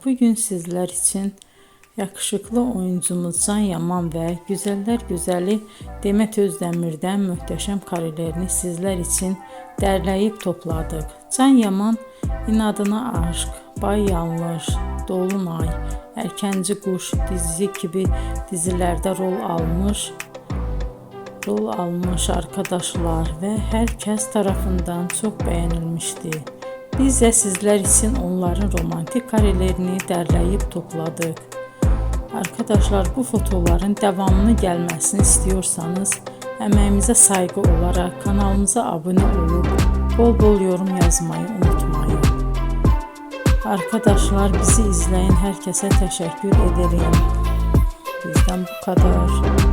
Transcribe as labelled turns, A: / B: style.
A: bugün sizler için yakışıklı oyuncumuz Can Yaman ve güzeller güzeli Demet Özdemir'den muhteşem karelerini sizler için derleyip topladık. Can Yaman İnadına Aşk, Bay Yanlış, Dolunay, Erkenci Kuş dizi gibi dizilerde rol almış arkadaşlar ve herkes tarafından çok beğenilmişti. Biz de sizler için onların romantik karelerini derleyip topladık. Arkadaşlar, bu fotoların devamını gelmesini istiyorsanız emeğimize saygı olarak kanalımıza abone olup bol bol yorum yazmayı unutmayın. Arkadaşlar, bizi izleyen herkese teşekkür ederim. Bizden bu kadar.